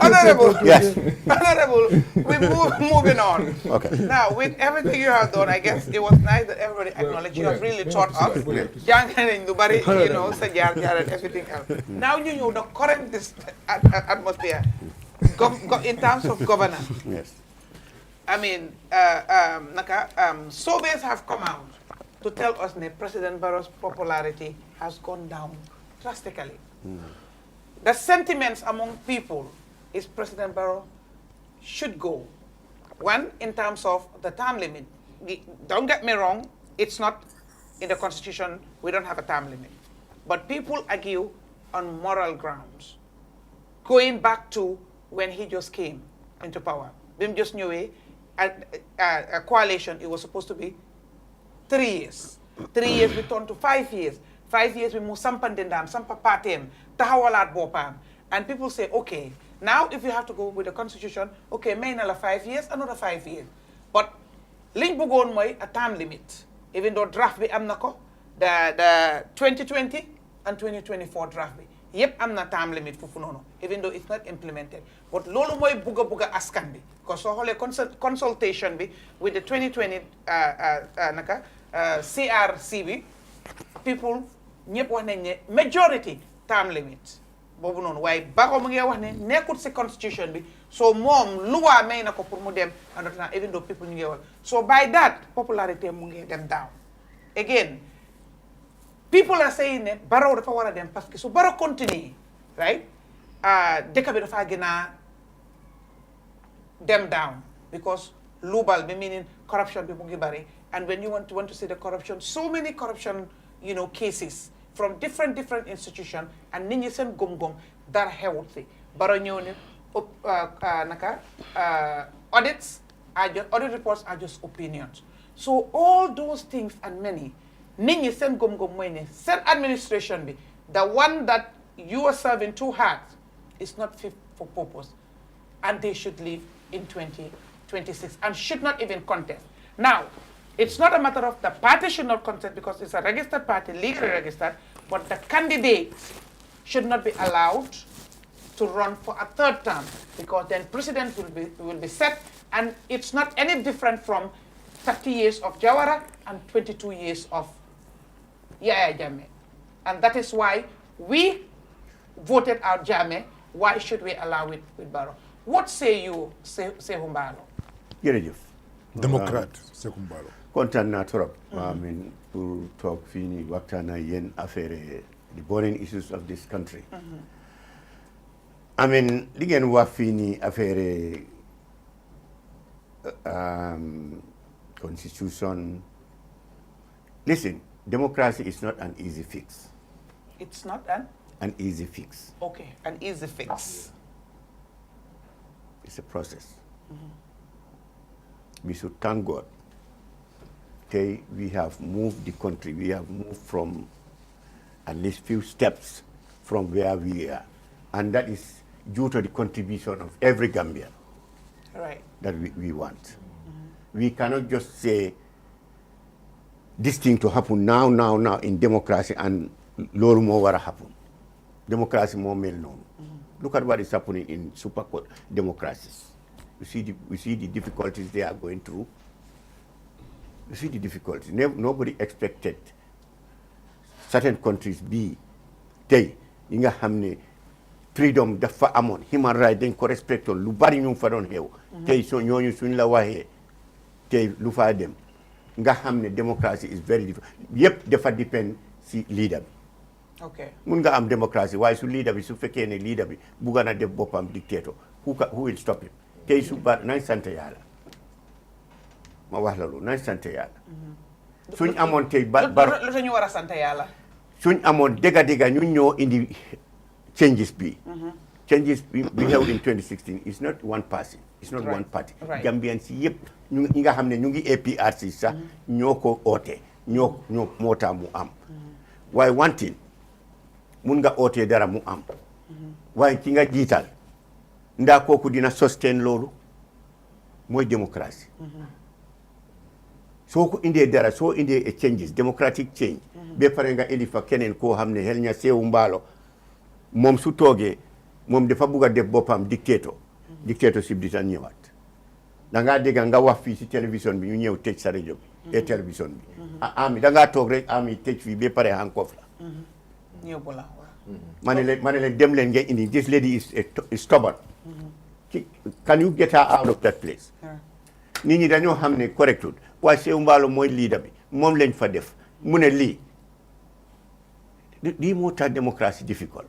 Honorable, Yes. Honorable, moving on. Okay. Now, with everything you have done, I guess it was nice that everybody acknowledged you have really taught us. Jàngale nañ lu bari, sa jaar-jaar and everything else. Now you know the current atmosphere in terms of governance. Yes. I mean, surveys have come out to tell us that President Barrow's popularity has gone down drastically. The sentiments among people is President Barrow should go. One, in terms of the term limit. Don't get me wrong, it's not in the Constitution, we don't have a term limit. But people argue on moral grounds, going back to when he just came into power. Bim just knew a coalition, it was supposed to be 3 years. 3 years we turned to 5 years. 5 years we move sampandendam, sampapatem, tahawalat bopam. And people say, okay, now if you have to go with the Constitution, okay, may another 5 years, another 5 years. But liñ bëggoon mooy a term limit. Even though draft bi am na ko, the 2020 and 2024 draft bi yep am na term limit foofu noonu, even though it's not implemented. But loolu mooy buga askan bi, because soo xoolee consultation bi with the 2020 CRC bi, people ñëpp wax nañ ne majority term limit boobu noonu, waaye Barrow mu ngi wax ne nekkut si constitution bi, so moom loi may na ko pour mu dem and even though people ñu ngi wax, so by that popularity mu ngi dem down. Again, people are saying ne Barrow dafa war a dem parce que su Barrow continue, right, dëkk bi dafa gën a dem down because lubal bi meaning corruption bi mu ngi bari, and when you want to see the corruption, so many corruption cases from different institutions, and nit ñi seen gom-gom dara xewut fi. Barrow ñëw ne audit reports are just opinions. So all those things and many, nit ñi seen gom-gom mooy ne seen administration bi, the one that you are serving too hard, is not fit for purpose, and they should leave in 2026 and should not even contest. Now, it's not a matter of the party should not contest because it's a registered party, legally registered, but the candidates should not be allowed to run for a third term because then precedent will be set, and it's not any different from 30 years of Jawara and 22 years of Yaya Jammeh. And that is why we voted out Jammeh. Why should we allow it with Barrow? What say you, Saikou Mballow? Jërëjëf. Démocrate, Saikou Mballow. Kontaan naa trop. Pour toog fii nii waxtaan ak yéen affaire the burning issues of this country. Li ngeen wax fii nii affaire constitution. Listen, democracy is not an easy fix. It's not an easy fix. Okay, an easy fix. It's a process. We should thank God. Okay, we have moved the country. We have moved from at least few steps from where we are. And that is due to the contribution of every Gambian. Right. That we want. We cannot just say this thing to happen now in democracy and loolu moo war a happen. Democracy moo mel noonu. Look at what is happening in super democracies. We see the difficulties they are going through. You see the difficulties. Nobody expected certain countries be tey yi nga xam ne freedom dafa amoon, human rights dañ ko respectoon, lu bari ñu fa doon xew. Tey so ñooñu suñ la waxee tey lu fa dem nga xam ne democracy is very difficult. Yëpp dafa depend si leader bi. Okay. Mun nga am democracy waaye su leader bi su fekkee ne leader bi bugga na def boppam dictator, who will stop him? Tey su ba nañ sant Yàlla. Ma wax la loolu nañ sant Yàlla. Suñ amoon tey lu ñu war a sant Yàlla. Suñ amoon dëgga ñun ñoo indi changes bi. Changes bi xew in 2016 is not one person, it's not one party. Gambian si yëpp ñi nga xam ne ñu ngi APRC sax ñoo ko oote ñoo moo tax mu am. waaye one thing mun nga ootee dara mu am. waaye ki nga jiital ndaa kooku dina sustain loolu mooy démocratie. soo ko indee dara soo indee changes democratic change. ba pare nga indi fa keneen koo xam ne xel ña Saikou Mballow moom su toogee moom dafa bugg a def boppam dictatorship di tan ñëwaat da ngaa dégg nga wax fii si télévision bi ñu ñëw tëj sa rajo bi et télévision bi ami da ngaa toog rek ami tëj fii ba pare handcuff la ñëw bu la ma ne leen dem leen ngeen indi this lady is stubborn can you get her out of that place nit ñi dañoo xam ne correctul waaye Saikou Mballow mooy leader bi moom lañ fa def mu ne lii moo tax démocratie difficult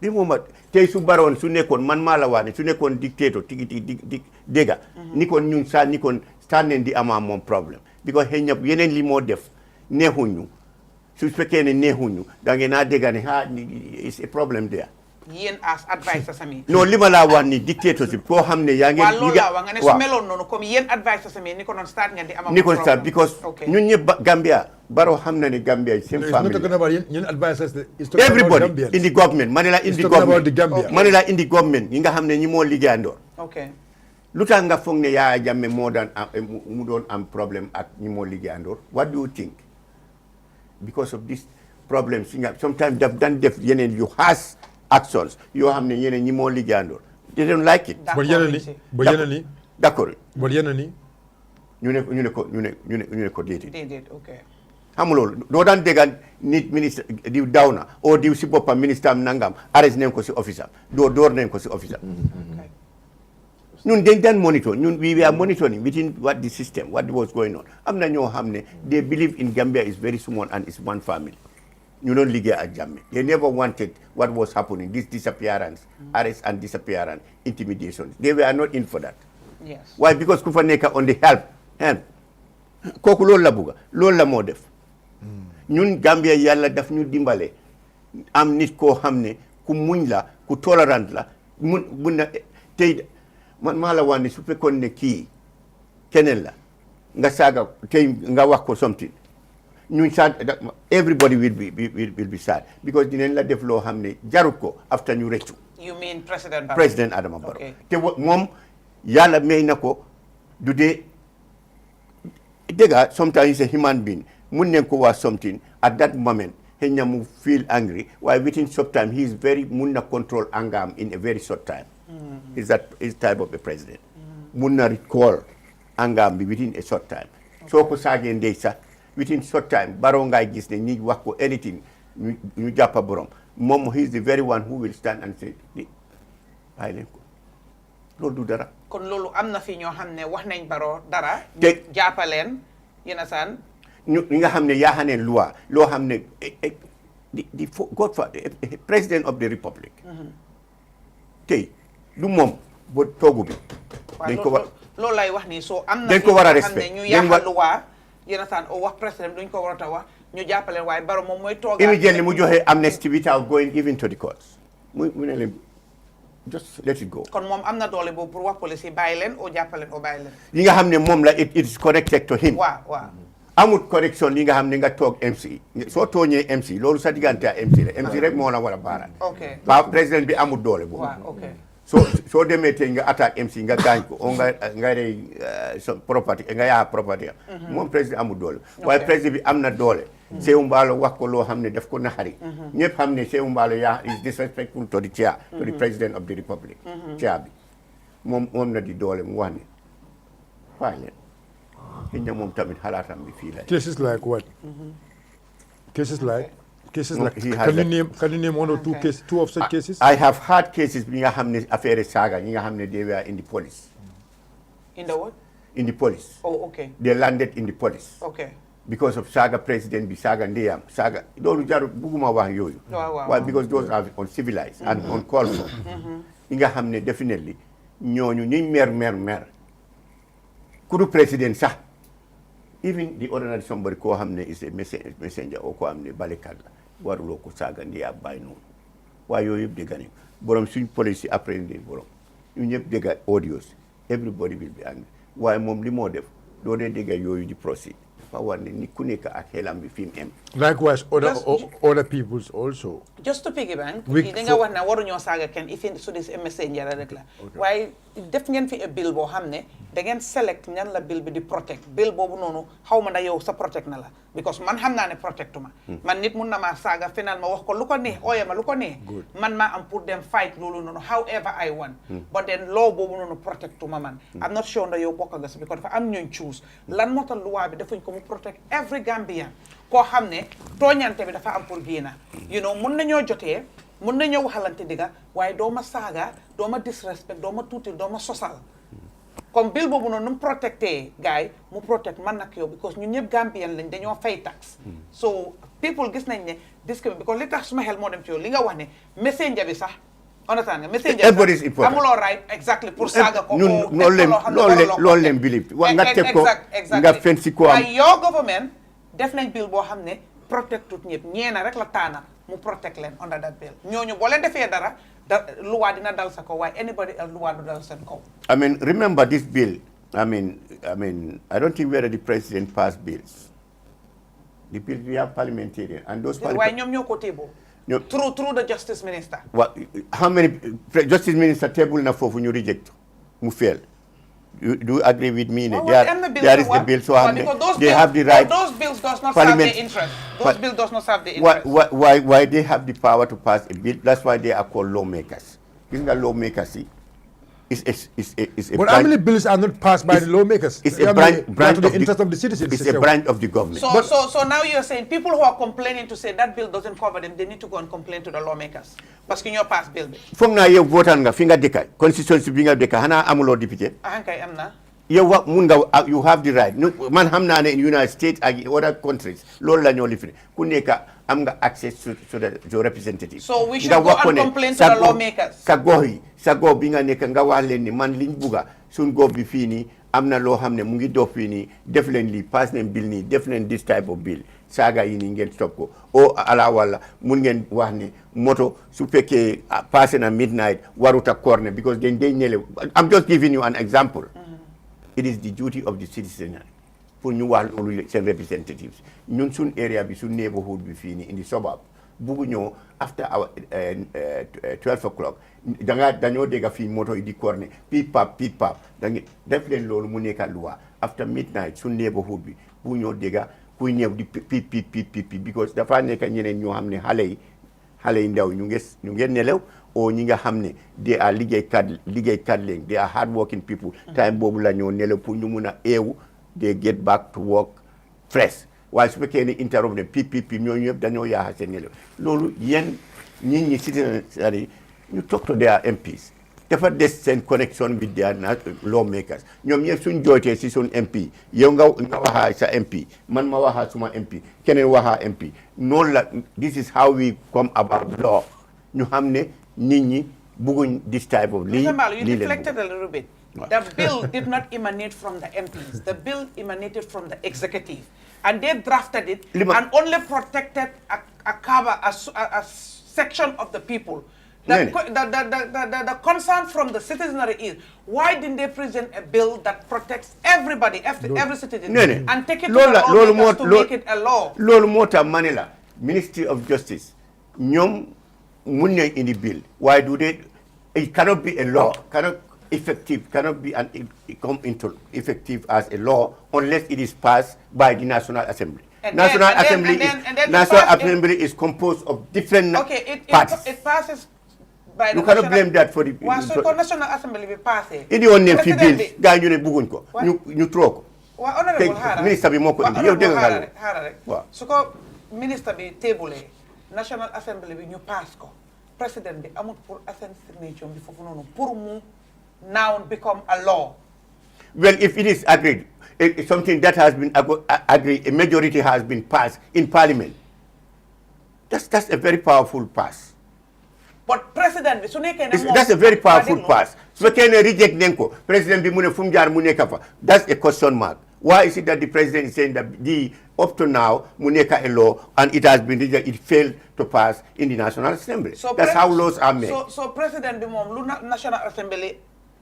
lii moom tey su baroon su nekkoon man maa la wax ne su nekkoon dictateur di dégga ni kon ñun ni kon sànneen di amaa moom problème because xëy na yeneen li moo def neexuñu su fekkee ne neexuñu da ngeen naa dégga ne it's a problem there yéen as advisors sami non li ma laa wax ni dictatorship koo xam ne yaa ngeen loolu laa wax nga ne su meloon noonu comme yéen advisors sami ni ko noon start ngeen di am ni ko start because ñun ñëpp Gambia Barrow xam na ne Gambia seen famille everybody in the government ma ne la indi government yi nga xam ne ñi moo liggéeyandoor lu tax nga foog ne Yaya Jammeh moo daan mu doon am problème ak ñi moo liggéeyandoor what do you think because of this problem si nga sometimes daf daan def yeneen yu xaas actions yoo xam ne ñeneen ñi moo liggéeyandoor they don't like it ba yeneen ni d'accord ba yeneen ni ñu ne ko déedéet ok xam nga loolu doo daan dégga nit ministre diw daw na o diw si boppam ministre am nangam arrêté nañ ko si office am door nañ ko si office am ñun dañ daan monitor ñun we are monitoring within what the system what was going on am na ñoo xam ne they believe in Gambia is very small and it's one family ñu doon liggéey ak Jammeh they never wanted what was happening this disappearance arrest and disappearance intimidation they were not in for that why because ku fa nekk on the help kooku loolu la bugga loolu la moo def ñun Gambia yàlla daf ñu dimbale am nit koo xam ne ku muñ la ku tolérant la mun na tey man maa la wax ne su fekkoon ne kii keneen la nga saaga tey nga wax ko something ñun sad everybody will be sad because dinañ la def loo xam ne jarut ko after ñu rëccu you mean President Barrow President Adama Barrow te moom yàlla may na ko du dee dégga sometimes he's a human being mun nañ ko wax something at that moment xëy na mu feel angry waaye within short time he is very mun na control anger am in a very short time is type of a president mun na recall anger am bi within a short time soo ko saagee ndey sax within short time Barrow ngay gis ne ñi wax ko anything ñu jàppa borom moom he is the very one who will stand and say bàyyi leen ko loolu du dara kon loolu am na fi ñoo xam ne wax nañ Barrow dara ñu jàppaleen yéen a saan ñi nga xam ne yaa xaneen loi loo xam ne di Godfather president of the republic tey du moom ba toogu bi dañ ko war loolu lay wax nii soo am na dañ ko war a respect ñu yaaxal loi yéen a saan o wax président duñ ko war a wax ñu jàppaleen waaye Barrow moom mooy toogaa immediately mu joxe amnesty without going even to the courts mu ne leen just let it go kon moom am na doole boobu pour wax police yi bàyyi leen o jàppaleen o bàyyi leen yi nga xam ne moom la it is connected to him waaw amut correction li nga xam ne nga toog MC soo tooñee MC loolu sa diggante ak MC la MC rek moo la war a baaraat ba président bi amut doole boobu soo demee tey nga attaque MC nga gaañ ko o nga rey property nga yaa property moom président amut doole waaye président bi am na doole Saikou Mballow wax ko loo xam ne daf ko naxari ñëpp xam ne Saikou Mballow is disrespectful to the chair to the president of the republic chair bi moom na di doole mu wax ne fay leen xëy na moom tamit xalaatam bi fii la cases like what cases like can you name one or two of such cases I have had cases bi nga xam ne affaire saaga ñi nga xam ne they were in the police in the what in the police they landed in the police because of saga president bi saga ndeyam saga loolu jarut bugguma wax yooyu waaye because those are uncivilized and uncalled for yi nga xam ne definitely ñooñu ñuy mer kudu président sax even the ordinary somebody koo xam ne is a messenger o koo xam ne balekat la waruloo ko saga ndeyam bàyyi noonu waaye yooyu yëpp dégg nañ borom suñ police yi après ndi borom ñu ñëpp dégg audios everybody will be angry waaye moom li moo def doo dee dégg yooyu di proceed dafa war ne ni ku nekk ak xelam bi fi mu em. Likewise, other peoples also. Just to piggyback, da nga wax na waruñoo saaga kenn ifin su dee messenger rek la. waaye def ngeen fi bill boo xam ne da ngeen select ñan la bill bi di protect bill boobu noonu xaw ma na yow sa protect na la because man xam naa ne protectuma man nit mun na maa saaga final ma wax ko lu ko neex ooye ma lu ko neex man maa am pour dem fight loolu noonu however I want but then law boobu noonu protectuma man I'm not sure na yow bokk nga si because dafa am ñooñ choose lan moo tax loi bi defuñ ko mu protect every Gambian koo xam ne tooñante bi dafa am pour génna you know mun nañoo jotee mun nañoo waxalante digga waaye doo ma saaga doo ma disrespect doo ma tuutil doo ma sosal comme bill boobu noonu nu mu protecté gars yi mu protect man nag yow because ñun ñëpp Gambien lañ dañoo fay tax so people gis nañ ne discriminate because li tax suma xel moo dem ci yow li nga wax ne messenger bi sax understand nga messenger bi sax amuloo right exactly pour saaga ko loolu leen believe wa nga teg ko nga fen si ko am waaye yow government def nañ bill boo xam ne protect tut ñëpp ñeena rek la taana mu protect leen under that bill ñooñu boo leen defee dara luwa dina dal sa kaw waaye anybody else luwa du dal seen kaw. I mean, remember this bill. I don't think whether the president passed bills. The bill we have parliamentarian and those. Why ñoom ñoo ko table? Through the justice minister. What? How many justice minister table na fofu ñu reject mu fail? Do you agree with me? Well, there is the bill, so they have the right. Those bills does not serve their interest. Those bills does not serve the interest. Why they have the power to pass a bill? That's why they are called lawmakers. Isn't that lawmakers? Is a but how many bills are not passed by the lawmakers? It's a branch of the interest of the citizens. It's a branch of the government. So now you're saying people who are complaining to say that bill doesn't cover them, they need to go and complain to the lawmakers. Parce que ñoo pass bill bi. Foog naa yow votal nga fi nga dëkk constituency bi nga dëkk xanaa amuloo député. Kay am na. yow wax mun nga you have the right man xam naa ne in United States ak other countries loolu la ñoo lifin ku nekk am nga access to the representative. So we should go and complain to the lawmakers. sa gox yi sa gox bi nga nekk nga wax leen ni man liñ bugga suñ gox bi fii nii am na loo xam ne mu ngi dox fii nii def leen lii pass leen bill nii def leen this type of bill saaga yi nii ngeen stop ko o ala wala mun ngeen wax ni moto su fekkee passé na midnight waruta corner because then they ñële I'm just giving you an example. It is the duty of the citizen pour ñu wax loolu seen representatives ñun suñ area bi suñ neighborhood bi fii nii in the suburb buggu ñoo after our 12 o'clock dañoo dégga fii moto yi di corner piip pap dañu def leen loolu mu nekka loi after midnight suñ neighborhood bi buggu ñoo dégga kuy ñëw di piip because dafa nekk ñeneen ñoo xam ne xale yi ndaw ñu ngi nelaw o ñi nga xam ne they are liggéeykat leen they are hard working people time boobu la ñoo nelaw pour ñu mun a eewu they get back to work fresh waaye su fekkee ne interrupt ne piip ñooñu yëpp dañoo yaaxa seen nelaw loolu yéen nit ñi citoyen yi ñu talk to their MPs dafa des seen connection with their lawmakers ñoom ñëpp suñ jootee si suñ MP yow nga waxaa sa MP man ma waxaa suma MP keneen waxaa MP noonu la this is how we come about law ñu xam ne nit ñi bëgguñ this type of lii. Mr. Mballow, you deflected a little bit. The bill did not emanate from the MPs. The bill emanated from the executive. And they drafted it and only protected a section of the people. The concern from the citizenry is, why didn't they present a bill that protects everybody, every citizen, and take it to the lawmakers to make it a law? Lolo Mota Manila, Ministry of Justice, ñoom mun nañ indi bill. Why do they? It cannot be a law, cannot be come into effective as a law unless it is passed by the National Assembly. National Assembly is composed of different parties. It passes by the you cannot blame that for the National Assembly be passé. Indi woon ne fi bill gaa ñu ne bëgguñ ko ñu trop ko. Waa honorable xaaral ministre bi moo ko indi yow dégg nga xaaral rek su ko ministre bi table National Assembly bi ñu pass ko président bi amul pour assignature bi foofu noonu pour mu now become a law. Well, if it is agreed, something that has been agreed, a majority has been passed in Parliament. That's a very powerful pass. But President, that's a very powerful pass. So can reject Nenko? President Bimune Funjar Munekafa. That's a question mark. Why is it that the president is saying that up to now Muneka a law and it has been rejected, it failed to pass in the National Assembly? So that's how laws are made. So President Bimom, National Assembly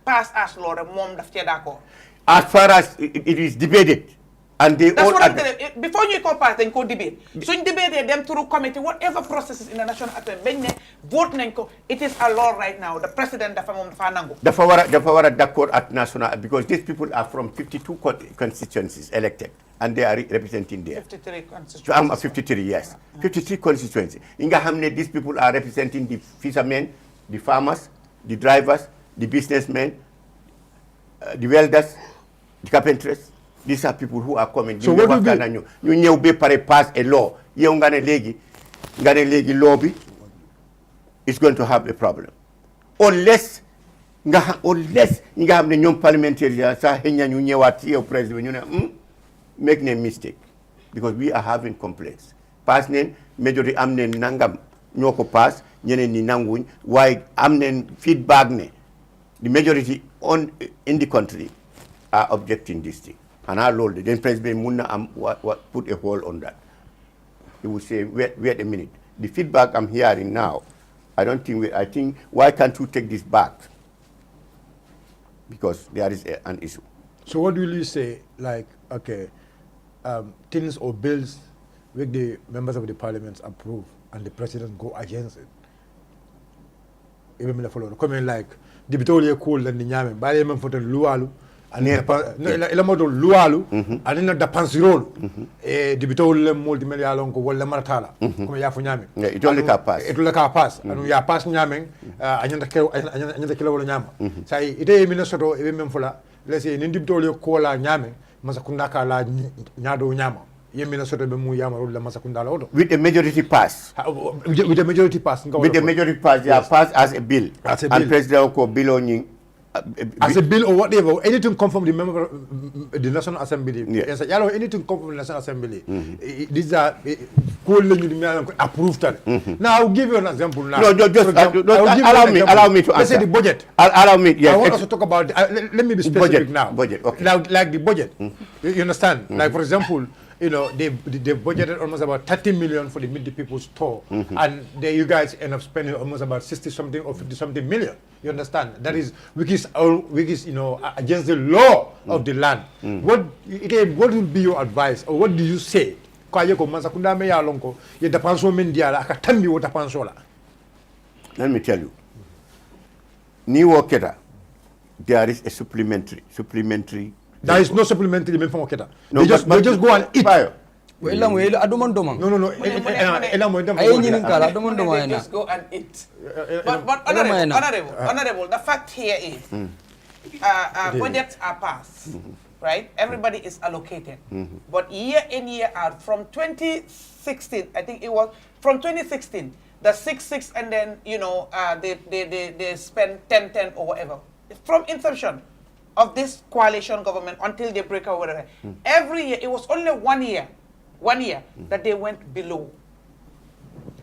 passed as law, mom daf ci d'accord. As far as it is debated, And they That's all what I'm agree. telling you. Before you go past, then go debate. So in debate, them through committee, whatever processes in the National Assembly, vote nenko. It is a law right now. The president, the Fanango. The Fawara Dakor at national, because these people are from 52 constituencies elected, and they are representing there. 53 constituencies. So I'm 53, yes. 53 constituencies. Inga Hamne, these people are representing the fishermen, the farmers, the drivers, the businessmen, the welders, the carpenters. These are people who are coming. So what do you be pass a law? You ngane legi lobby is going to have a problem. Unless you have the new parliamentarians make no mistake, because we are having complaints. Pass majority amnen nangam nyoko pass nyene ni nanguñ, why amnen feedback ne the majority in the country are objecting this thing. And our Lord, then President Munna put a hold on that. He would say, wait a minute. The feedback I'm hearing now, I think, why can't you take this back? Because there is an issue. So what will you say, like, okay, things or bills which the members of the parliament approve and the president go against it? Even me follow. Come in like, the bitoli cool and the nyame, by the for the lualu. Ila modo lualu anina da pansirol di bitol multimedia lonko wala maratala comme ya fu nyame it only ka pass anu ya pass nyame anyanda kilo wala nyama sai ite Minnesota e mem fula lesi ni bitol ko la nyame masakunda ka la nyado nyama ye Minnesota be mu yama la masakunda la odo with a majority pass with a majority pass yeah, pass as a bill and president ko biloni as a bill or whatever, anything come from the member the National Assembly. Yes, anything come from the National Assembly. These are approved. Now I'll give you an example now. No, just allow me to answer. Let's say the budget. Allow me. Yes. I want us to talk about. Let me be specific budget, now. Budget. Okay. Now, like the budget. You understand? Like for example, you know, they budgeted almost about 30 million for the Meet the People store, and you guys end up spending almost about 60 something or 50 something million. You understand? That is, which is you know, against the law of the land. What will be your advice, or what do you say? Let me tell you. New Oketa, there is a supplementary. There is no supplementary from Oketa. No, they just go and eat. Bayo. No. They just go and eat. But honorable, the fact here is budgets are passed, right? Everybody is allocated. But year in, year out, from 2016, I think it was, from 2016, the 6-6, and then, you know, they spend 10-10 or whatever. From inception of this coalition government until they break or whatever. Every year, it was only 1 year that they went below.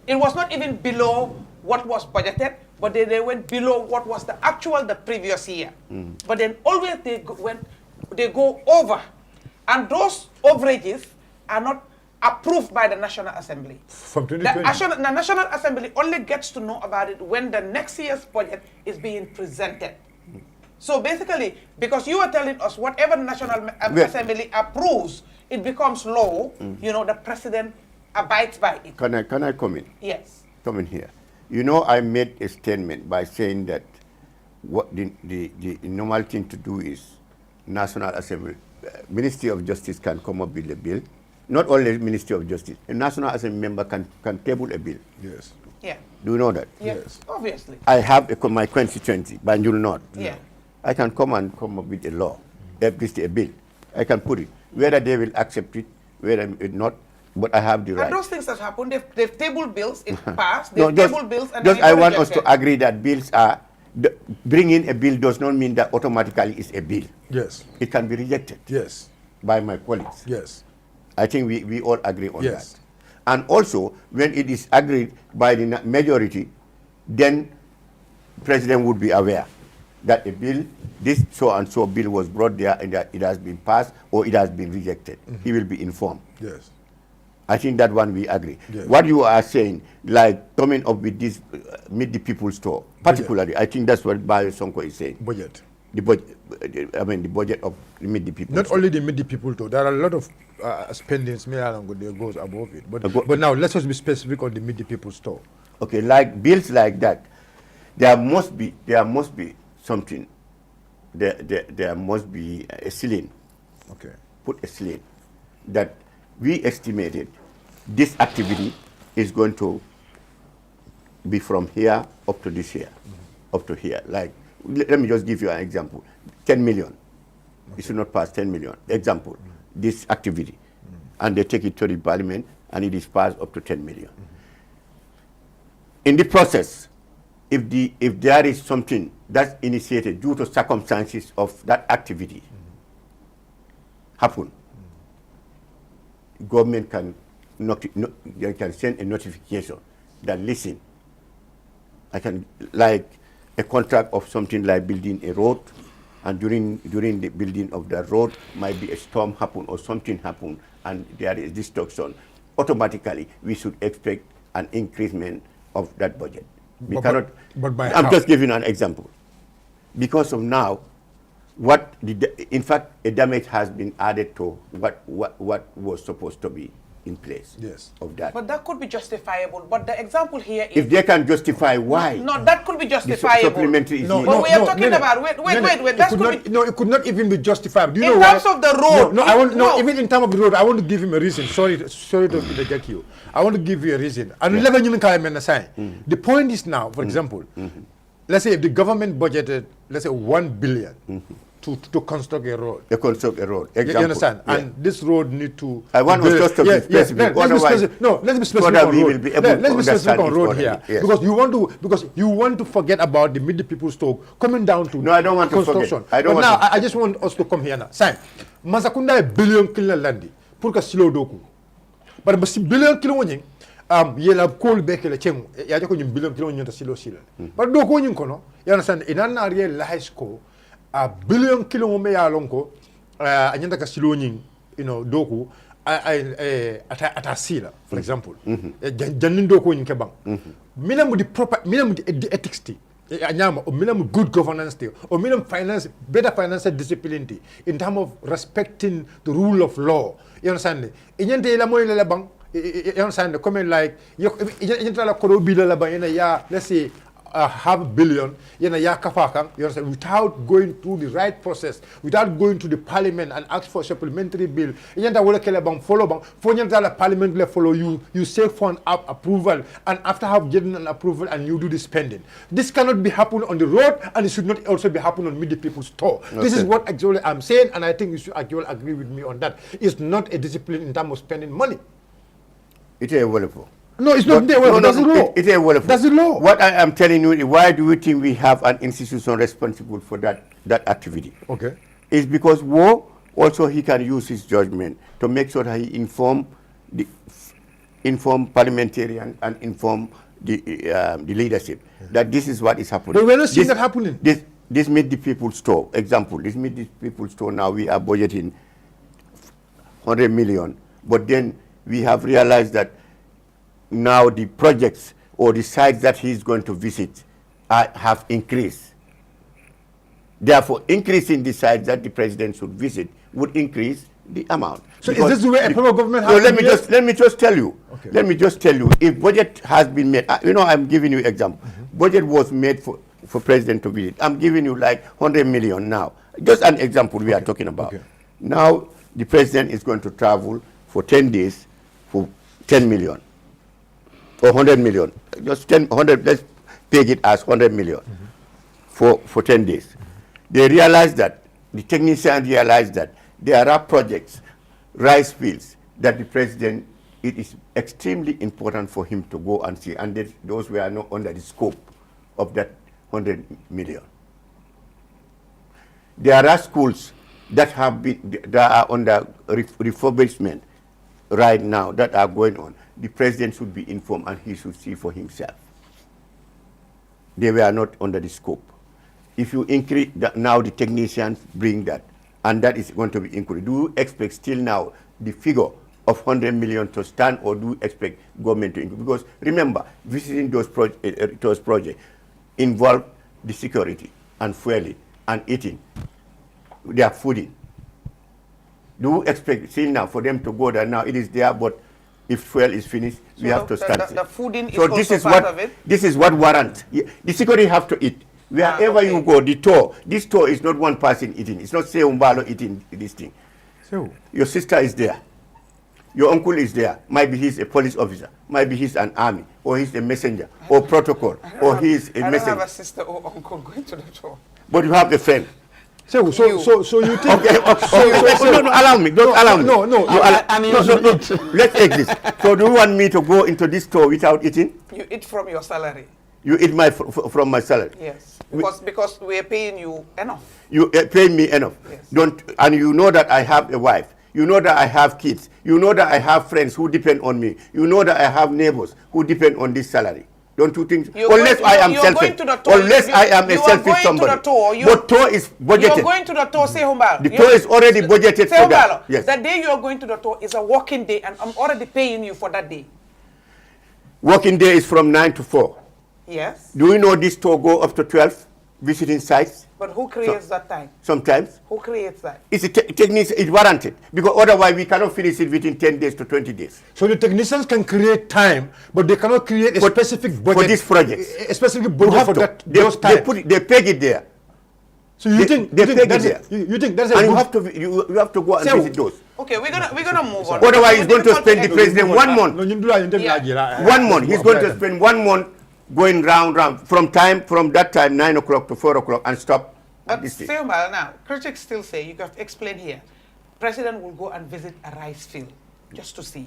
It was not even below what was budgeted, but they went below what was the previous year. But then always they go over. And those overages are not approved by the National Assembly. From 2020. The National Assembly only gets to know about it when the next year's budget is being presented. So basically, because you are telling us whatever the National Assembly approves, it becomes law, you know, the president abides by it. Can I come in? Yes. Come in here. You know, I made a statement by saying that what the normal thing to do is National Assembly, Ministry of Justice can come up with a bill. Not only Ministry of Justice, a National Assembly member can table a bill. Yes. Yeah. Do you know that? Yes. Obviously. I have my constituency, Banjul North. Yeah. I can come up with a law, a bill. I can put it. Whether they will accept it, whether not, but I have the right. And those things that happen, they've tabled bills, it passed, No, they've tabled bills, and just I want us to agree that bills are, bringing a bill does not mean that automatically is a bill. Yes. It can be rejected. Yes. By my colleagues. Yes. I think we all agree on Yes. that. And also, when it is agreed by the majority, then President would be aware that a bill, this so-and-so bill was brought there and that it has been passed or it has been rejected. He will be informed. Yes. I think that one we agree. Yes. What you are saying, like coming up with this Meet the People store, particularly, I think that's what Bayo Sonko is saying. Budget. the budget. I mean, the budget of the mid people. Not only the mid people too. There are a lot of spendings that goes above it. But now let's just be specific on the mid people store. Okay, like bills like that, there must be something. There must be a ceiling. Okay. Put a ceiling that we estimated this activity is going to be from here up to this here, up to here. Like, let me just give you an example. 10 million. Okay. It should not pass 10 million. Example, this activity. And they take it to the parliament and it is passed up to 10 million. In the process, if there is something that's initiated due to circumstances of that activity happen, government can send a notification that, listen, I can, like a contract of something like building a road, and during the building of the road might be a storm happen or something happen and there is destruction, automatically we should expect an increment of that budget. We cannot, I'm just giving an example. Because of now, in fact, a damage has been added to what was supposed to be in place. Yes. Of that. But that could be justifiable. But the example here is... If they can justify why. No, that could be justifiable. Supplementary But we are talking about... Wait. That could be... No, it could not even be justifiable. Do you know in terms of the road. Even in terms of the road, I want to give him a reason. Sorry to interject you. I want to give you a reason. The point is now, for example, let's say if the government budgeted, let's say 1 billion to construct a road. Example. You understand? Yeah. And this road need to... I want to just be specific. Let's be specific on road. Let's be specific on road here. Yes. Because you want to forget about the mid people stoke coming down to no, I don't want construction. To forget. I just want us to come here now. Sign. Masakunda a billion kilo landi. Purka silo doku. But basi billion kilo wanying. Yela coal beke le cheng. Ya jako nyim billion kilo nyota silo sila. But doku nying kono. You understand? Inana ariel la high school. A billion kilo me ya lonko anyanda ka silo nying, doku atasila, for example. Janin doku nying kebang. Minam the ethics ti. Anyama o minam good governance ti. O minam better financial discipline ti in terms of respecting the rule of law. You understand? Inyante la moy la bang. You understand? Comment like inyante la korobi la bang ya, let's say half billion, without going through the right process, without going to the parliament and ask for a supplementary bill. Parliament follow you seek for an approval, and after have getting an approval and you do the spending. This cannot be happen on the road, and it should not also be happen on mid people's store. Okay. This is what actually I'm saying, and I think you should actually agree with me on that. It's not a discipline in terms of spending money. It is wonderful. No, it's not there. That's the law. It is wonderful. That's the law. What I am telling you, why do you think we have an institution responsible for that activity? Okay. It's because War also he can use his judgment to make sure that he inform parliamentarian and inform the leadership that this is what is happening. But we're not seeing that happening. This made the people store. Example, this made the people store. Now we are budgeting 100 million, but then we have realized that now the projects or the sites that he's going to visit have increased. Therefore, increasing the sites that the president should visit would increase the amount. So is this the way a federal government has let me just tell you. Okay. Let me just tell you. If budget has been made, I'm giving you example. Budget was made for president to visit. I'm giving you like 100 million now. Just an example we are talking about. Okay. Now the president is going to travel for 10 days for 10 million. Or 100 million, just 100, let's take it as 100 million for 10 days. They realized that, the technicians realized that there are projects, rice fields, that the president, it is extremely important for him to go and see, and those were not under the scope of that 100 million. There are schools that are under refurbishment right now that are going on. The president should be informed and he should see for himself. They were not under the scope. If you increase that, now the technicians bring that, and that is going to be increased. Do you expect still now the figure of 100 million to stand, or do you expect government to increase? Because remember, visiting those projects involve the security and fueling and eating. They are fooding. Do you expect, see now, for them to go there now? It is there, but if fuel is finished, we have to start. The fooding so is also part of it? This is what warrant. The security have to eat. Wherever you go, this tour is not one person eating. It's not Saikou Mballow eating this thing. So your sister is there. Your uncle is there. Maybe he's a police officer. Maybe he's an army, or he's a messenger, or protocol, or he's a messenger. I don't have a sister or uncle going to the tour. But you have a friend. So you think? Okay. No, allow me. Don't allow me. No. No. Let's exist. So do you want me to go into this store without eating? You eat from your salary. You eat from my salary. Yes, because we are paying you enough. You pay me enough. Yes. And you know that I have a wife. You know that I have kids. You know that I have friends who depend on me. You know that I have neighbors who depend on this salary. Don't you think? Unless I am selfish. Unless I am a selfish somebody. But tour is budgeted. You're going to the tour, Saikou Mballow. The tour is already budgeted for that. Yes. The day you're going to the tour is a working day, and I'm already paying you for that day. Working day is from 9 to 4. Yes. Do you know this tour go up to 12 visiting sites? But who creates that time? Sometimes. Who creates that? It's a technique, it's warranted. Because otherwise we cannot finish it within 10 days to 20 days. So the technicians can create time, but they cannot create a specific budget. For this project. A specific budget for that, those times. They peg it there. So you think that's a and you have to go and visit those. Okay, we're gonna move on. Otherwise he's going to spend the president 1 month. 1 month. He's going to spend 1 month going round from that time 9 o'clock to 4 o'clock and stop. But Saikou Mballow, now critics still say, you have to explain here, president will go and visit a rice field just to see.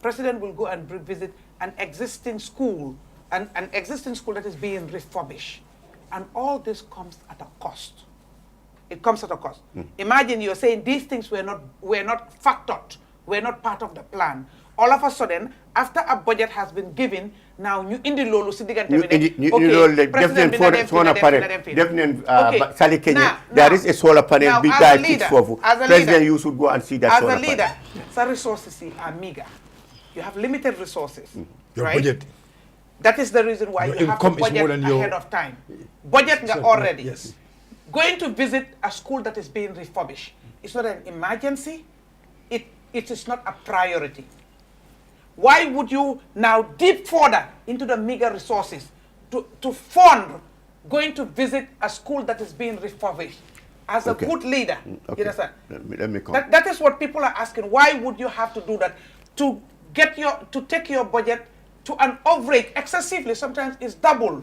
President will go and visit an existing school, an existing school that is being refurbished, and all this comes at a cost. It comes at a cost. Imagine you're saying these things were not factored, were not part of the plan. All of a sudden, after a budget has been given, now you in the lolo there is a solar panel big guy fixed for president. You should go and see that solar panel. As a leader, some resources are meager. You have limited resources. Your budget. That is the reason why you have to budget ahead of time. Budget already. Yes. Going to visit a school that is being refurbished, it's not an emergency. It is not a priority. Why would you now deep further into the meager resources to fund going to visit a school that is being refurbished? As a good leader, you understand? Let me come. That is what people are asking. Why would you have to do that? To take your budget to an overage excessively, sometimes it's double.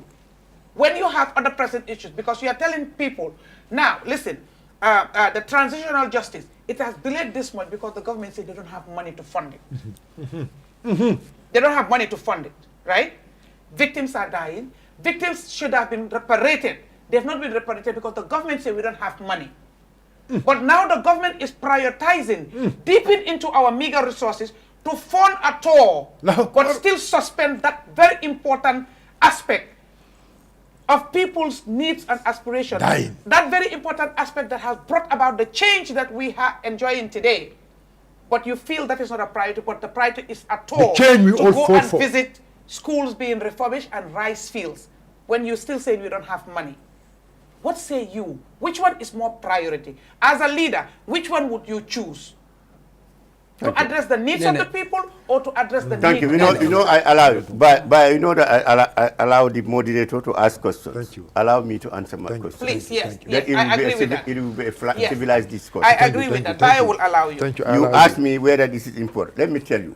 When you have other present issues, because you are telling people, now listen, the transitional justice, it has delayed this much because the government said they don't have money to fund it. They don't have money to fund it, right? Victims are dying. Victims should have been reparated. They have not been reparated because the government said we don't have money. But now the government is prioritizing, deeping into our meager resources to fund a tour, but still suspend that very important aspect of people's needs and aspirations. That very important aspect that has brought about the change that we are enjoying today. But you feel that is not a priority, but the priority is a tour to go and visit schools being refurbished and rice fields when you're still saying we don't have money. What say you? Which one is more priority? As a leader, which one would you choose? To address the needs of the people or to address the needs of the people? You know, I allow you, but you know that I allow the moderator to ask questions. Thank you. Allow me to answer my questions. Please, yes. I agree with that. It will be a civilized discourse. I agree with that. I will allow you. Thank you. You asked me whether this is important. Let me tell you,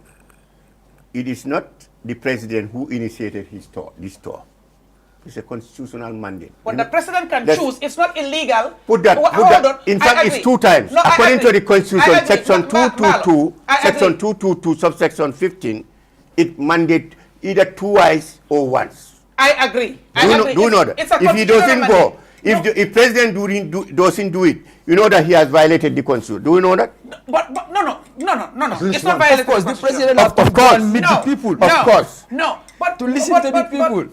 it is not the president who initiated this tour. It's a constitutional mandate. But the president can choose. It's not illegal. Put that. In fact, it's 2 times. No, according to the Constitution, Section 222, Section 222, subsection 15, it mandate either twice or once. I agree. Do you know that? If he doesn't go, if president doesn't do it, you know that he has violated the Constitution. Do you know that? But no. It's not violated. Of course, the president has to go and meet the people. Of course. No. But to listen to the people.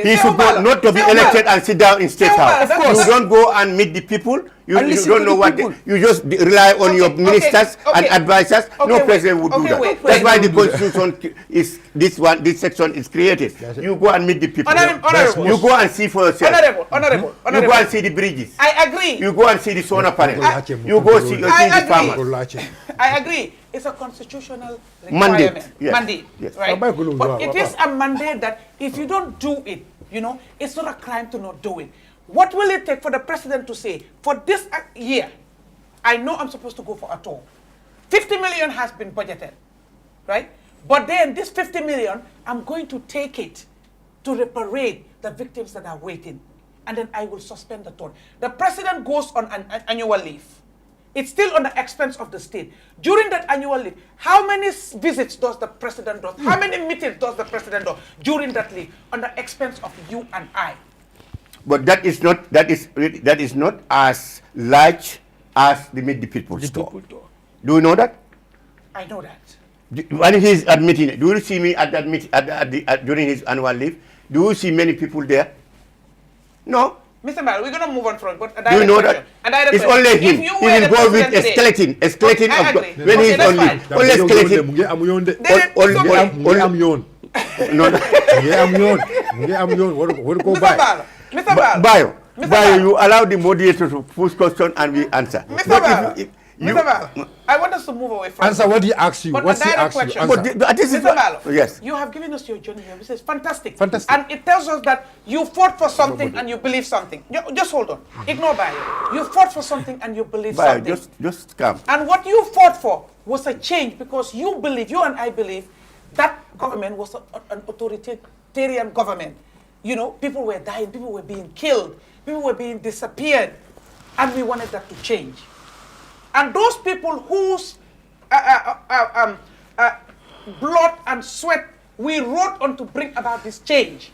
He should go not to be elected and sit down in State House. Of course. You don't go and meet the people. You listen don't to know the what people. you just rely on your ministers and advisors. No president would do that. That's why the constitution is this section is created. You go and meet the people. Honorable. You go and see for yourself. Honorable. You go and see the bridges. I agree. You go and see the solar panels. You go see the farmers. I agree. It's a constitutional Mandate, requirement. yes, Mandate, yes. right? But it is a mandate that if you don't do it, you know, it's not a crime to not do it. What will it take for the president to say, for this year, I know I'm supposed to go for a tour. 50 million has been budgeted, right? But then this 50 million, I'm going to take it to reparate the victims that are waiting. And then I will suspend the tour. The president goes on an annual leave. It's still on the expense of the state. During that annual leave, how many visits does the president do? How many meetings does the president do during that leave on the expense of you and I? But that is not as large as the Meet the People store. Do you know that? I know that. When he's admitting it, do you see me at that meeting during his annual leave? Do you see many people there? No. Mr. Mballow, we're going to move on from it, but a Do you direct know question. that? It's only him. He's involved with a skeleton I agree. when he's on leave. Only skeleton. Mr. Mballow, Bayo, you allow the moderator to push question and we answer. Mr. Mballow, I want us to move away from Answer what he asks you. But What's a he direct asks you? question. Answer. This is Mr. Mballow, yes. you have given us your journey here, which is fantastic. Fantastic. And it tells us that you fought for something and you believe something. Just hold on. Ignore Bayo. You fought for something and you believe Bayo, something. just come. And what you fought for was a change because you believe, you and I believe, that government was an authoritarian government. You know, people were dying, people were being killed, people were being disappeared, and we wanted that to change. And those people whose blood and sweat we wrote on to bring about this change,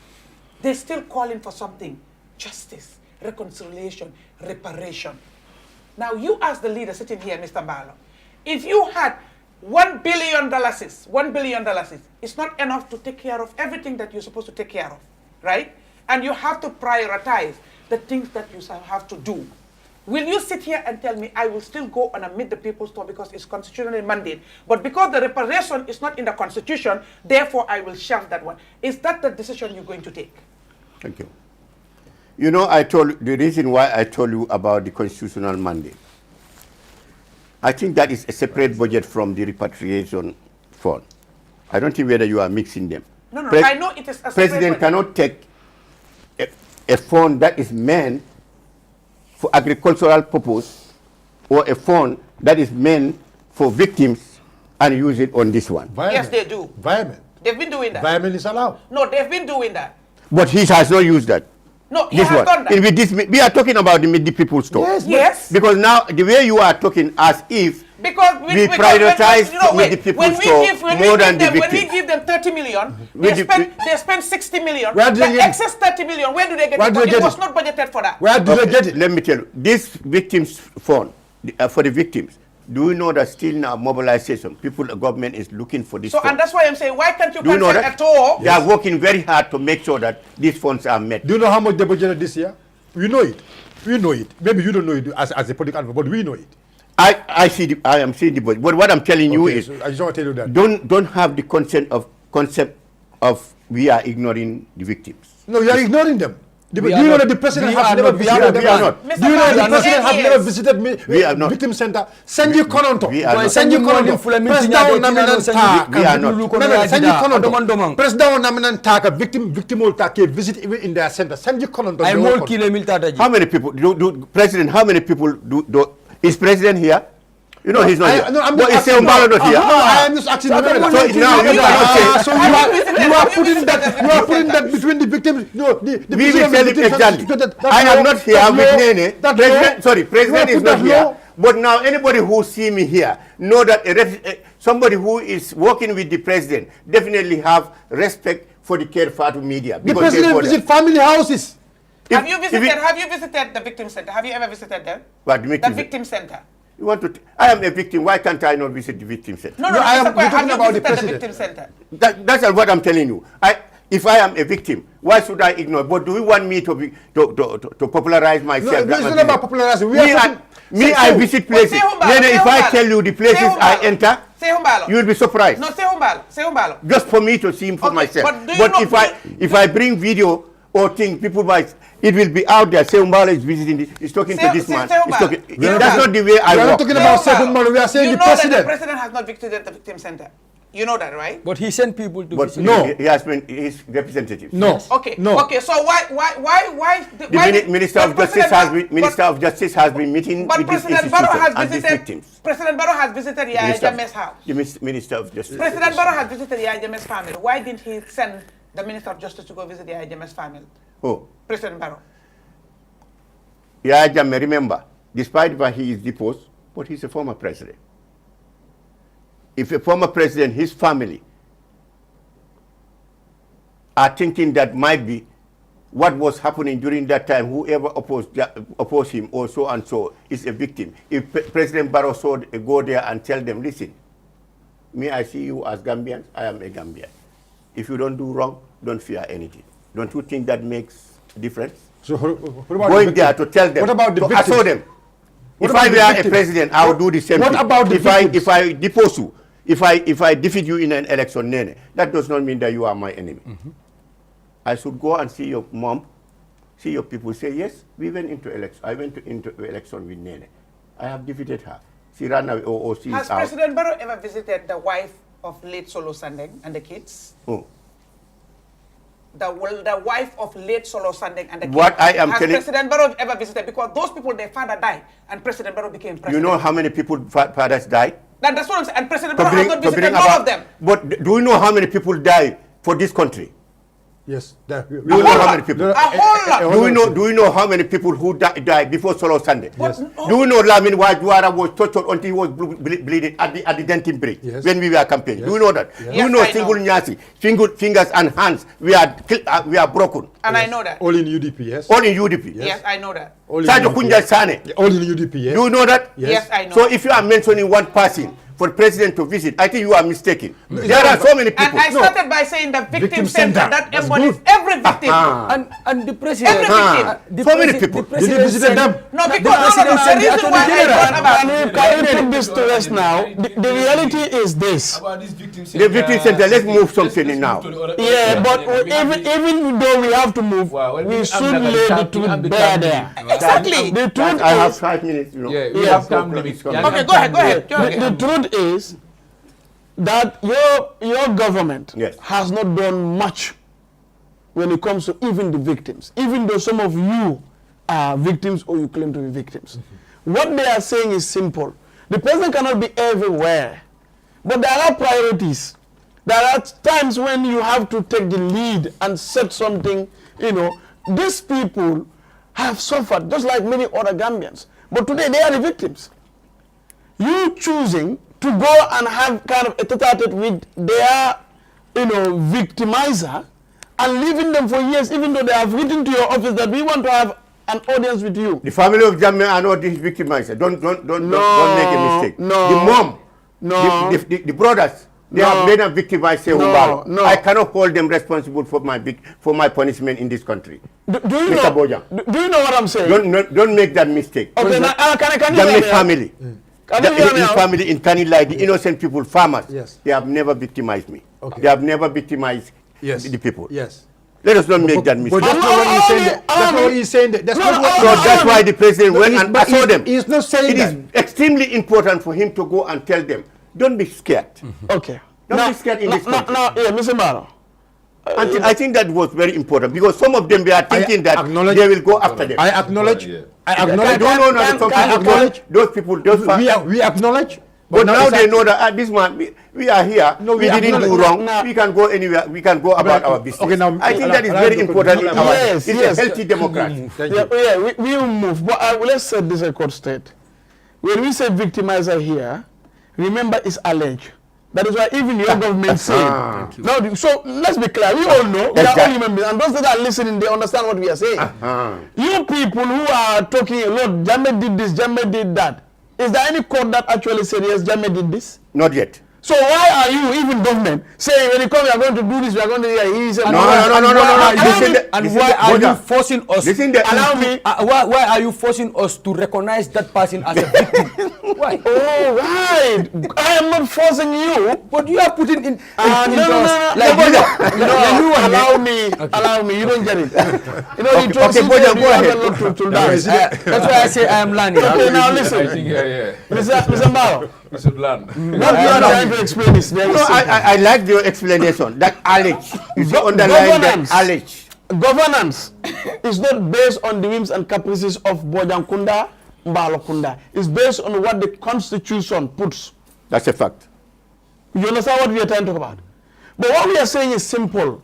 they're still calling for something: justice, reconciliation, reparation. Now, you as the leader sitting here, Mr. Mballow, if you had $1 billion, it's not enough to take care of everything that you're supposed to take care of, right? And you have to prioritize the things that you have to do. Will you sit here and tell me I will still go on a Meet the People store because it's constitutionally mandate, but because the reparation is not in the Constitution, therefore I will shelve that one? Is that the decision you're going to take? Thank you. You know, I told the reason why I told you about the constitutional mandate. I think that is a separate budget from the repatriation fund. I don't think whether you are mixing them. No, I know it is a separate President cannot take a fund that is meant for agricultural purpose or a fund that is meant for victims and use it on this one. Yes, they do. Environment. They've been doing that. Environment is allowed. No, they've been doing that. But he has not used that. No, he has done that. With this, we are talking about the Meet the People store. Yes. Because now the way you are talking as if we prioritize Meet the People store more than the victims. When we give them 30 million, they spend 60 million. Where do they the get excess 30 million, where do they get it? But it was not budgeted for that. Where do they get it? Let me tell you, this victims fund for the victims. Do you know that still now mobilization, the government is looking for this fund. And that's why I'm saying, why can't you Do you know cancel that? at all? They are working very hard to make sure that these funds are met. Do you know how much they budgeted this year? We know it. We know it. Maybe you don't know it as a political advocate, but we know it. I am seeing the budget. But what I'm telling you is, so I just want to tell you that. Don't have the concept of we are ignoring the victims. No, you are ignoring them. Do you know that the president has never visited them? We are not. Do you know that the president has never visited victim center? Send you Kononto. Send you Kononto. President Naminan Taka. We are not. Send you Kononto. President Naminan Taka. Victim will take visit even in their center. Send you Kononto. How many people President? How many people do? Is President here? You know he's not here. But is Saikou Mballow not here? I am just asking. So now you cannot say. So you are putting that between the victims. No, we will tell him exactly. I am not here with Nene. President is not here. But now anybody who see me here know that somebody who is working with the president definitely have respect for the Care Fatu media. The president visit family houses. Have you visited the victim center? Have you ever visited them? What, the victim center. You want to? I am a victim. Why can't I not visit the victim center? No, No, I am Mr. Koy, talking have about you the visited president. victim center? That's what I'm telling you. If I am a victim, why should I ignore? But do you want me to popularize myself? No, it's not about popularizing. We are talking- I visit places. Saikou Mballow, Then if Saikou I Mballow. tell you the places Saikou I Mballow. enter, Saikou Mballow. you will be surprised. No, Saikou Mballow. Just for me to see him for Okay, myself. but do you know- if I bring video or thing, people might, it will be out there. Saikou Mballow is visiting, he's talking to this man. Saikou He's Mballow. talking, Saikou that's Mballow. not the way I We are not walk. talking about Saikou Mballow, we are saying you the know that president. the president has not visited the victim center. You know that, right? But he sent people to But visit. No. he has been his representative. No. Okay. No. Okay. So why? The Minister of Justice has been meeting But with these President Barrow institutions has and these visited. victims. President Barrow has visited Yaya Minister of- Jammeh's house. The Minister of Justice. President Barrow has visited Yaya Jammeh's family. Why didn't he send the Minister of Justice to go visit Yaya Jammeh's family? Oh, President Barrow. Yaya Jammeh, remember, despite why he is deposed, but he's a former president. If a former president, his family, are thinking that might be what was happening during that time, whoever opposed him or so and so is a victim. If President Barrow saw go there and tell them, listen, me, I see you as Gambians, I am a Gambian. If you don't do wrong, don't fear anything. Don't you think that makes a difference? So what about Going the there victim? to tell them, What about the to victims? assure them. What If about I the were a victims? president, I would do the same What thing. about the victims? If I depose you, if I defeat you in an election, Nene, that does not mean that you are my enemy. I should go and see your mom, see your people, say, yes, we went into election. I went into election with Nene. I have defeated her. She ran away, or she Has is out. President Barrow ever visited the wife of late Solo Sandeng and the kids? Oh. The wife of late Solo Sandeng and the kids. What I am Has telling- President Barrow ever visited? Because those people, their father died, and President Barrow became president. You know how many people fathers died? That's what I'm saying. And President Barrow has not visited none of them. But do you know how many people died for this country? Yes. Do you know how many people? A whole lot. Do you know how many people who died before Solo Sunday? Yes. Do you know Lamin Wajwara was tortured until he was bleeding at the Denton Bridge Yes. when we were campaigning? Yes. Do you know that? Yes. Do you Yes, know I single know. Nyasi, fingers and hands we are broken. And I know that. All in UDP, yes. All in UDP. Yes, I know that. All in Sajo UDP, Kunja yes. Sane. All in UDP, yes. Do you know that? Yes, I know. So if you are mentioning one person for president to visit, I think you are mistaken. There are so many people. And I started by saying the victim Victim center, center. that That's embodies good. every victim. And the president. Every victim. the So many presi- people. the Did you president visit sent- them? No, the because president the sent the reason why attorney I general. thought about Can we put this to rest now? The reality is this. About this victim The victim center, let's move something in now. Yeah, but even though we have to move, we should lay the truth bare there. Exactly. The truth I have is, 5 minutes, you know. Yeah, we Yes. have time limits. Okay, Okay, go ahead, go ahead. Go ahead. the truth is that your government Yes. has not done much when it comes to even the victims, even though some of you are victims or you claim to be victims. What they are saying is simple. The president cannot be everywhere, but there are priorities. There are times when you have to take the lead and set something, you know. These people have suffered just like many other Gambians, but today they are the victims. You choosing to go and have kind of a tete-a-tete with their, victimizer and leaving them for years, even though they have written to your office that we want to have an audience with you. The family of Jammeh are not these victimizers. Don't make a mistake. No. The mom, No. the brothers, they No. have made a victimized Saikou Mballow. No. I cannot hold them responsible for my punishment in this country. Do you Mr. know? Bojang. Do you know what I'm saying? Don't make that mistake. Okay, now, can you hear Jammeh's me? family. Can you hear me His out? family in Kanilai, the innocent people, farmers, Yes. they have never victimized me. Okay. They have never victimized Yes. the people. Yes. Let us not make that But mistake. that's not what he's saying. That's not what he's saying. That's No, not no, what So that's why the president went he's- and but assured them. he's not saying It is that. extremely important for him to go and tell them, don't be scared. Okay. Don't be scared in this country. Now, yeah, Mr. Mballow. And I think that was very important because some of them, they are thinking that acknowledge- they will go after them. I acknowledge. I I acknowledge. don't know that some can- people acknowledge- those people, We acknowledge. but now it's they up- know that this man, we are here, No, we we didn't do acknowledge- wrong, Now- we can go anywhere, we can go about our business. Okay, now, I think allow- that is allow very me to important in continue. our, Yes, it's yes. a healthy democracy. Thank Yeah, you. yeah, we will move. But let's set this record straight. When we say victimizer here, remember it's alleged. That is why even your government said. No, so let's be clear. We all know. We are all Exactly. human beings. And those that are listening, they understand what we are saying. You people who are talking a lot, Jammeh did this, Jammeh did that. Is there any court that actually said, yes, Jammeh did this? Not yet. So why are you, even government, saying when you come, we are going to do this, we are going to do that? He said, No. And why are you forcing us? Allow me. Why are you forcing us to recognize that person as a victim? Why? Oh, right. I am not forcing you. But you are putting in. No. Like, Allow me. You don't get it. You know, you Okay, Bojan, go ahead. To dance. That's why I say I am learning. Okay, now listen. Mr. Mballow. What you are trying to explain is very simple. I like your explanation. That allege. You see, underline that allege. Governance is not based on the whims and caprices of Bojan Kunda, Mballow Kunda. It's based on what the Constitution puts. That's a fact. You understand what we are trying to talk about? But what we are saying is simple.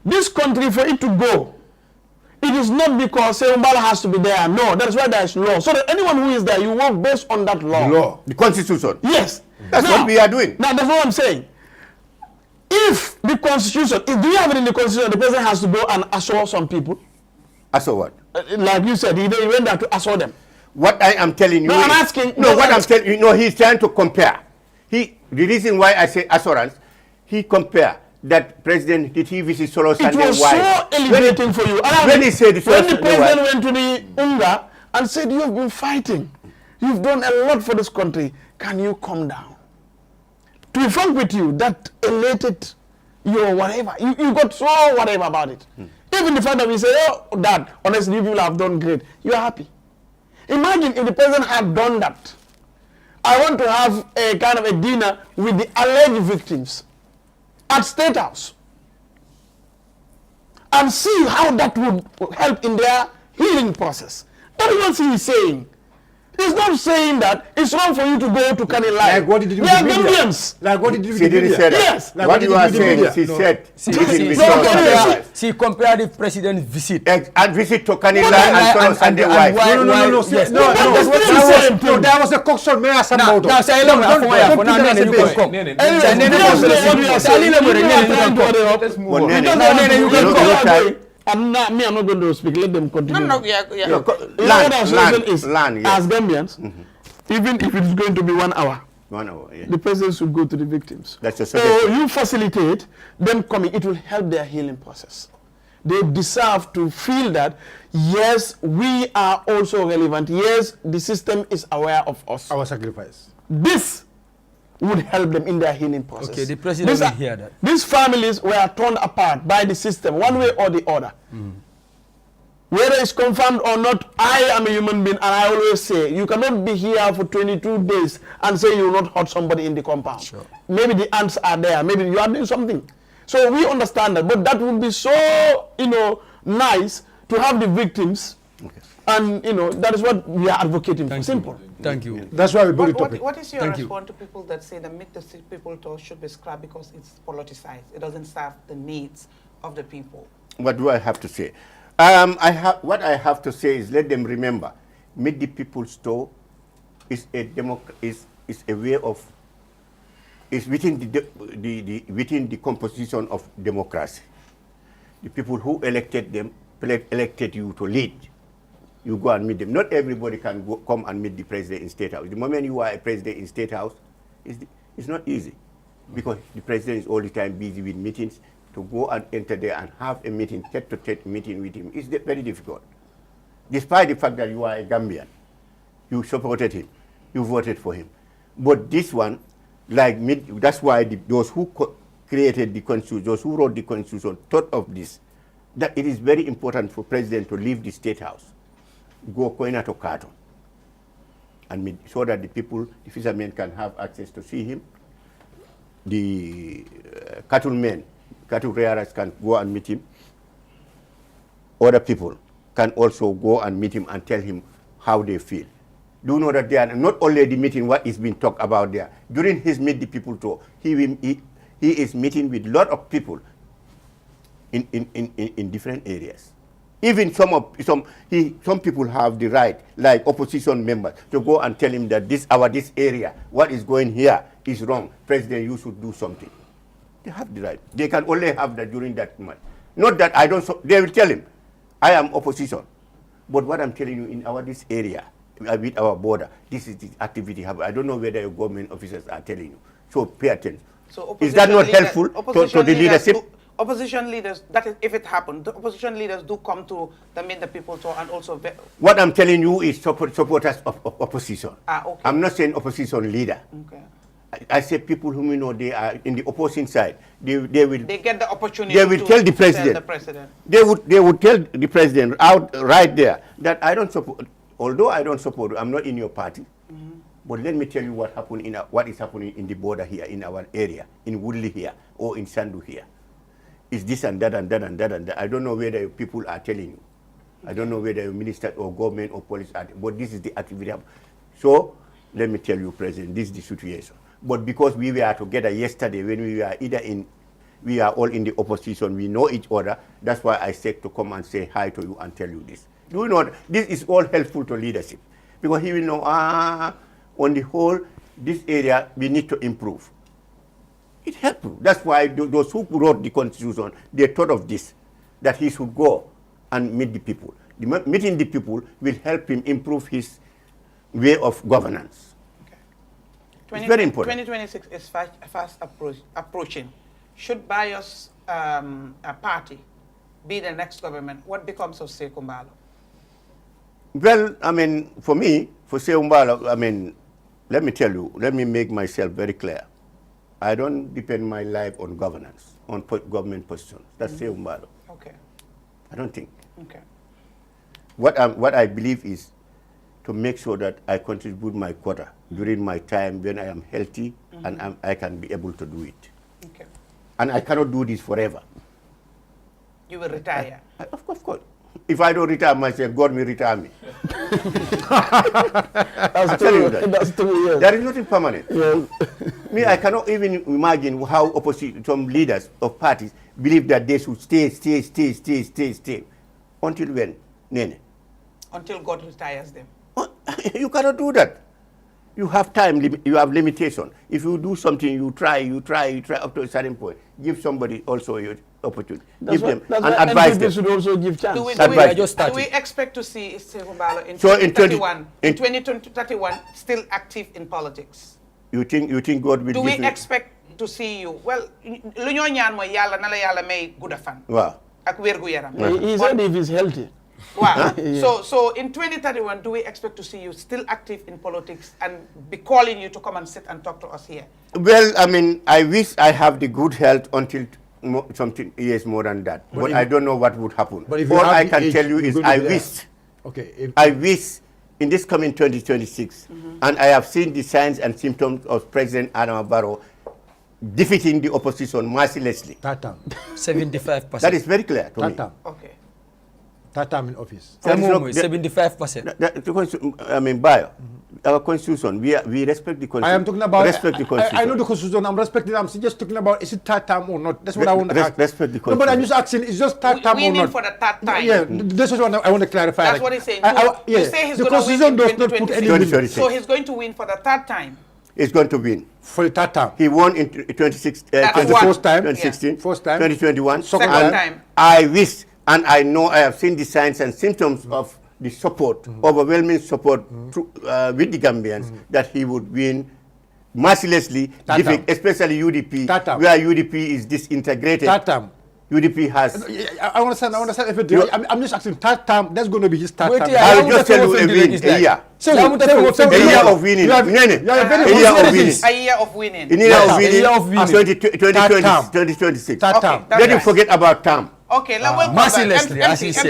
This country, for it to go, it is not because Saikou Mballow has to be there. No, that's why there is law. So that anyone who is there, you work based on that law. Law. The Constitution. Yes. That's what we are doing. Now, that's what I'm saying. If the Constitution, do you have it in the Constitution, the president has to go and assure some people? Assure what? Like you said, he went there to assure them. What I am telling you. No, I'm asking. No, what I'm telling you, no, he's trying to compare. The reason why I say assurance, he compare that president, did he visit Solo Sunday? It was so elevating for you. When he said when the president went to the UNGA and said, you have been fighting. You've done a lot for this country. Can you come down? To be frank with you, that elated your whatever. You got so whatever about it. Even the fact that we say, oh, Dad, honestly, you people have done great. You are happy. Imagine if the president had done that. I want to have a kind of a dinner with the alleged victims at State House and see how that would help in their healing process. That is what he is saying. He's not saying that it's wrong for you to go to Kani Live. Like what did he do We with are the media? Gambians. Like what did he do with He the didn't say media? that. Yes. Like What you are saying is he No. said. See, compare the president's visit. And visit to Kanila and Solo Sunday wife. No. Yes. No. That was a cockshot mayor Now, say hello, I'm not going to speak. Let them continue. No, yeah. Land, as Gambians, even if it's going to be 1 hour, 1 hour, yeah. the president should go to the victims. That's a So suggestion. you facilitate them coming. It will help their healing process. They deserve to feel that, yes, we are also relevant. Yes, the system is aware of us. Our sacrifice. This would help them in their healing process. Okay, the president will hear that. These families were torn apart by the system, one way or the other. Whether it's confirmed or not, I am a human being, and I always say, you cannot be here for 22 days and say you will not hurt somebody in the compound. Sure. Maybe the ants are there, maybe you are doing something. So we understand that, but that would be so, nice to have the victims, and, that is what we are advocating for. Simple. Thank you. That's why we built the topic. What is your Thank you. response to people that say the Meet the Sick People tour should be scrapped because it's politicized? It doesn't serve the needs of the people. What do I have to say? What I have to say is let them remember, Meet the People's Store is a way of, is within within the composition of democracy. The people who elected them elected you to lead. You go and meet them. Not everybody can come and meet the president in State House. The moment you are a president in State House, it's not easy because the president is all the time busy with meetings. To go and enter there and have a meeting, tete-to-tete meeting with him, is very difficult. Despite the fact that you are a Gambian, you supported him, you voted for him. But this one, like me, that's why those who created the Constitution, those who wrote the Constitution, thought of this, that it is very important for president to leave the State House, go Koina to Carton, and meet, so that the people, the fishermen can have access to see him, the cattlemen, cattle rearers can go and meet him. Other people can also go and meet him and tell him how they feel. Do you know that they are not only the meeting what is being talked about there. During his Meet the People tour, he is meeting with a lot of people in different areas. Even some people have the right, like opposition members, to go and tell him that this area, what is going here is wrong. President, you should do something. They have the right. They can only have that during that month. Not that they will tell him, I am opposition. But what I'm telling you, in this area, with our border. This is the activity. I don't know whether your government officers are telling you. So pay attention. So is that not helpful to the leadership? Opposition leaders, that is, if it happened, the opposition leaders do come to the meet the people to, and also... What I'm telling you is supporters of opposition. Okay. I'm not saying opposition leader. Okay. I say people whom you know they are in the opposing side. They get the opportunity. They will tell the president. They would tell the president out right there that I don't support. Although I don't support, I'm not in your party. But let me tell you what happened what is happening in the border here in our area, in Woodley here or in Sandu here. It's this and that and that and that and that. I don't know whether people are telling you. I don't know whether minister or government or police are, but this is the activity. So let me tell you, President, this is the situation. But because we were together yesterday when we are all in the opposition, we know each other. That's why I said to come and say hi to you and tell you this. Do you know this is all helpful to leadership, because he will know on the whole this area we need to improve. It helpful. That's why those who wrote the constitution, they thought of this, that he should go and meet the people. Meeting the people will help him improve his way of governance. Okay. It's very important. 2026 is fast approaching. Should Bayo's party be the next government, what becomes of Saikou Mballow? Well, I mean, for me, for Saikou Mballow, I mean, let me tell you, let me make myself very clear. I don't depend my life on governance, on government positions. That's Saikou Mballow. Okay. I don't think. Okay. What I believe is to make sure that I contribute my quota during my time when I am healthy and I can be able to do it. Okay. And I cannot do this forever. You will retire? Of course. If I don't retire myself, God will retire me. That's true. That's true, yes. There is nothing permanent. Yes. Me, I cannot even imagine how some leaders of parties believe that they should stay. Until when? Nene? Until God retires them. You cannot do that. You have time, you have limitation. If you do something, you try up to a certain point. Give somebody also your opportunity. Give them and advise them. Should also give chance. Do we expect to see Saikou Mballow in 2031 still active in politics? You think God will? Do we expect to see you? Well, lu ñoo ñaan mooy Yàlla na la Yàlla may gudda fan. Wow. Ak wér gu yaram. He said if he's healthy. Wow. So in 2031, do we expect to see you still active in politics and be calling you to come and sit and talk to us here? Well, I mean, I wish I have the good health until something years more than that. But I don't know what would happen. But if all I can tell you is I wish in this coming 2026, and I have seen the signs and symptoms of President Adama Barrow defeating the opposition mercilessly. 75%. That is very clear to me. Okay. That time in office. 75%. I mean, Bayo, our constitution, we respect the constitution. I am talking about. Respect the constitution. I know the constitution. I'm respecting. I'm just talking about is it third term or not. That's what I want to ask. Respect the constitution. No, but I'm just asking. Is just third term or not? We mean for the third time. Yeah, this is what I want to clarify. That's what he's saying. You say he's the going to win in does not put any limit. So he's going to win for the third time. He's going to win. For the third time. He won in 2016, first time. 2016, First time. 2021. Second time. I wish, and I know I have seen the signs and symptoms of the support, overwhelming support with the Gambians, that he would win mercilessly, especially UDP, where UDP is disintegrated. Third time. UDP has. I understand. I'm just asking. Third time. That's going to be his third time. I will just tell you a year. A year of winning. A year of winning. 2026. Third term. Let him forget about term. Okay, now we'll come back. Mercilessly, as he said.